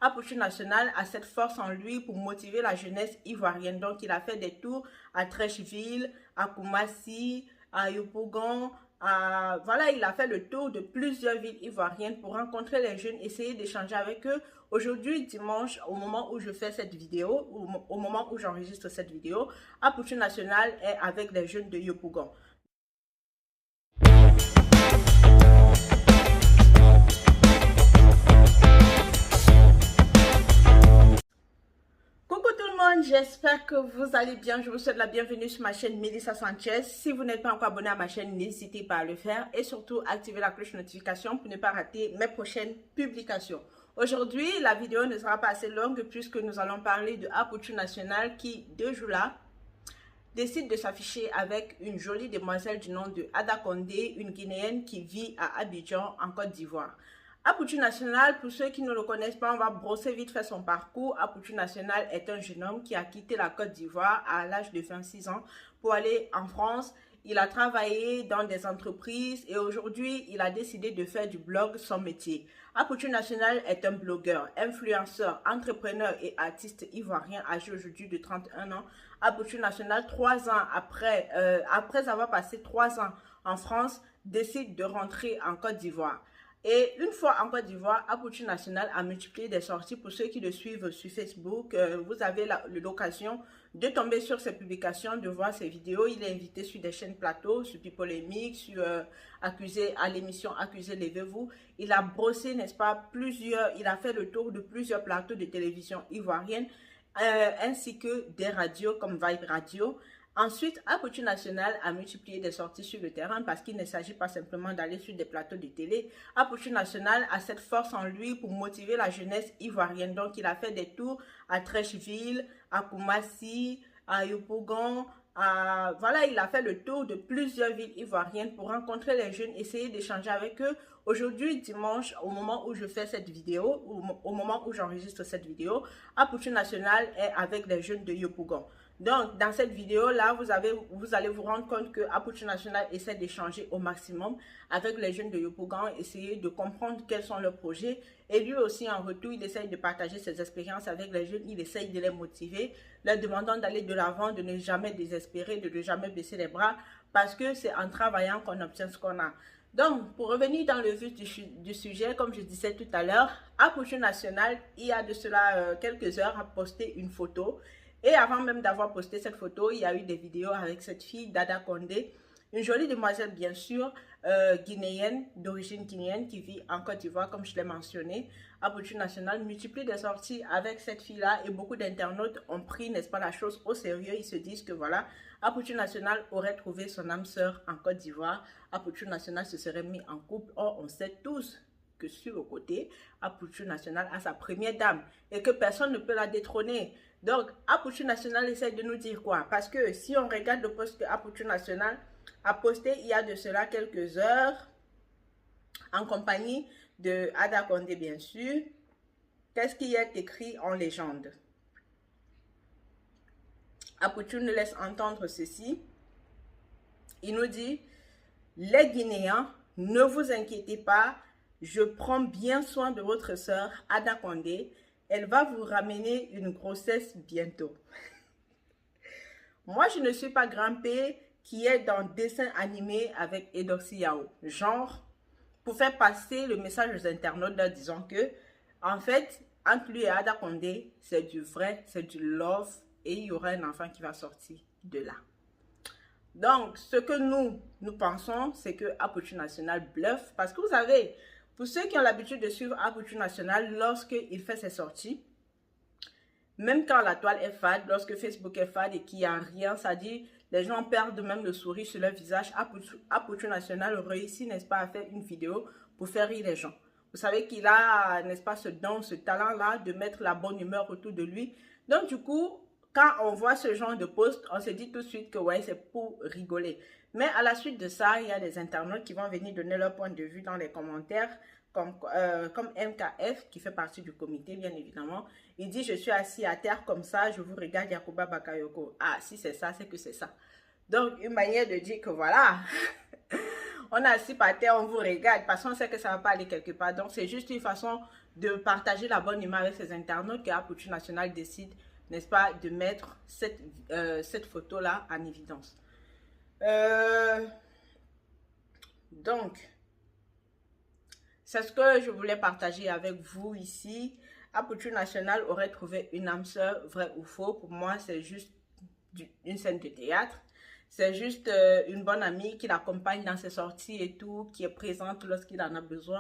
Apuchu National a cette force en lui pour motiver la jeunesse ivoirienne. Donc, il a fait des tours à Treichville, à Koumassi, à Yopougon. Voilà, il a fait le tour de plusieurs villes ivoiriennes pour rencontrer les jeunes, essayer d'échanger avec eux. Aujourd'hui, dimanche, au moment où je fais cette vidéo, au moment où j'enregistre cette vidéo, Apuchu National est avec les jeunes de Yopougon. J'espère que vous allez bien. Je vous souhaite la bienvenue sur ma chaîne Melissa Sanchez. Si vous n'êtes pas encore abonné à ma chaîne, n'hésitez pas à le faire et surtout activer la cloche de notification pour ne pas rater mes prochaines publications. Aujourd'hui, la vidéo ne sera pas assez longue puisque nous allons parler de Apuchu National qui, 2 jours là, décide de s'afficher avec une jolie demoiselle du nom de Ada Condé, une Guinéenne qui vit à Abidjan en Côte d'Ivoire. Apuchu National, pour ceux qui ne le connaissent pas, on va brosser vite fait son parcours. Apuchu National est un jeune homme qui a quitté la Côte d'Ivoire à l'âge de 26 ans pour aller en France. Il a travaillé dans des entreprises et aujourd'hui, il a décidé de faire du blog son métier. Apuchu National est un blogueur, influenceur, entrepreneur et artiste ivoirien âgé aujourd'hui de 31 ans. Apuchu National, 3 ans après avoir passé 3 ans en France, décide de rentrer en Côte d'Ivoire. Et une fois en Côte d'Ivoire, Apuchu National a multiplié des sorties. Pour ceux qui le suivent sur Facebook, vous avez l'occasion de tomber sur ses publications, de voir ses vidéos. Il est invité sur des chaînes plateaux, sur Pipolémique, sur à l'émission Accusé, levez-vous. Il a brossé, n'est-ce pas, il a fait le tour de plusieurs plateaux de télévision ivoirienne, ainsi que des radios comme Vibe Radio. Ensuite, Apuchu National a multiplié des sorties sur le terrain parce qu'il ne s'agit pas simplement d'aller sur des plateaux de télé. Apuchu National a cette force en lui pour motiver la jeunesse ivoirienne. Donc, il a fait des tours à Treichville, à Koumassi, à Yopougon. Voilà, il a fait le tour de plusieurs villes ivoiriennes pour rencontrer les jeunes, essayer d'échanger avec eux. Aujourd'hui, dimanche, au moment où je fais cette vidéo, au moment où j'enregistre cette vidéo, Apuchu National est avec les jeunes de Yopougon. Donc, dans cette vidéo-là, vous allez vous rendre compte que Apuchu National essaie d'échanger au maximum avec les jeunes de Yopougon, essayer de comprendre quels sont leurs projets. Et lui aussi, en retour, il essaye de partager ses expériences avec les jeunes, il essaye de les motiver, leur demandant d'aller de l'avant, de ne jamais désespérer, de ne jamais baisser les bras, parce que c'est en travaillant qu'on obtient ce qu'on a. Donc, pour revenir dans le vif du sujet, comme je disais tout à l'heure, Apuchu National, il y a de cela quelques heures, a posté une photo. Et avant même d'avoir posté cette photo, il y a eu des vidéos avec cette fille, Dada Condé, une jolie demoiselle bien sûr, guinéenne, d'origine guinéenne, qui vit en Côte d'Ivoire, comme je l'ai mentionné. Apuchu National multiplie des sorties avec cette fille-là et beaucoup d'internautes ont pris, n'est-ce pas, la chose au sérieux. Ils se disent que voilà, Apuchu National aurait trouvé son âme sœur en Côte d'Ivoire. Apuchu National se serait mis en couple. Or, on sait tous que sur le côté, Apuchu National a sa première dame et que personne ne peut la détrôner. Donc, Apuchu National essaie de nous dire quoi? Parce que si on regarde le post que Apuchu National a posté il y a de cela quelques heures, en compagnie de Ada Condé, bien sûr, qu'est-ce qui est écrit en légende? Apuchu nous laisse entendre ceci. Il nous dit, les Guinéens, ne vous inquiétez pas, je prends bien soin de votre sœur Ada Condé. Elle va vous ramener une grossesse bientôt. Moi, je ne suis pas Grand-P qui est dans dessin animé avec Edoxy Yao. Genre, pour faire passer le message aux internautes, en disant que, en fait, entre lui et Ada Condé, c'est du vrai, c'est du love, et il y aura un enfant qui va sortir de là. Donc, ce que nous pensons, c'est que Apuchu National bluffe, parce que vous savez, pour ceux qui ont l'habitude de suivre Apuchu National, lorsqu'il fait ses sorties, même quand la toile est fade, lorsque Facebook est fade et qu'il n'y a rien, ça dit, les gens perdent même le sourire sur leur visage. Apuchu National réussit, n'est-ce pas, à faire une vidéo pour faire rire les gens. Vous savez qu'il a, n'est-ce pas, ce don, ce talent-là de mettre la bonne humeur autour de lui. Donc, du coup, quand on voit ce genre de post, on se dit tout de suite que ouais, c'est pour rigoler. Mais à la suite de ça, il y a des internautes qui vont venir donner leur point de vue dans les commentaires, comme MKF, qui fait partie du comité, bien évidemment. Il dit, je suis assis à terre comme ça, je vous regarde Yacouba Bakayoko. Ah, si c'est ça, c'est que c'est ça. Donc, une manière de dire que voilà, on est assis par terre, on vous regarde, parce qu'on sait que ça ne va pas aller quelque part. Donc, c'est juste une façon de partager la bonne image avec ses internautes que Aperture Nationale décide, n'est-ce pas, de mettre cette photo-là en évidence. Donc, c'est ce que je voulais partager avec vous ici. Aperture Nationale aurait trouvé une âme sœur, vrai ou faux. Pour moi, c'est juste une scène de théâtre. C'est juste une bonne amie qui l'accompagne dans ses sorties et tout, qui est présente lorsqu'il en a besoin.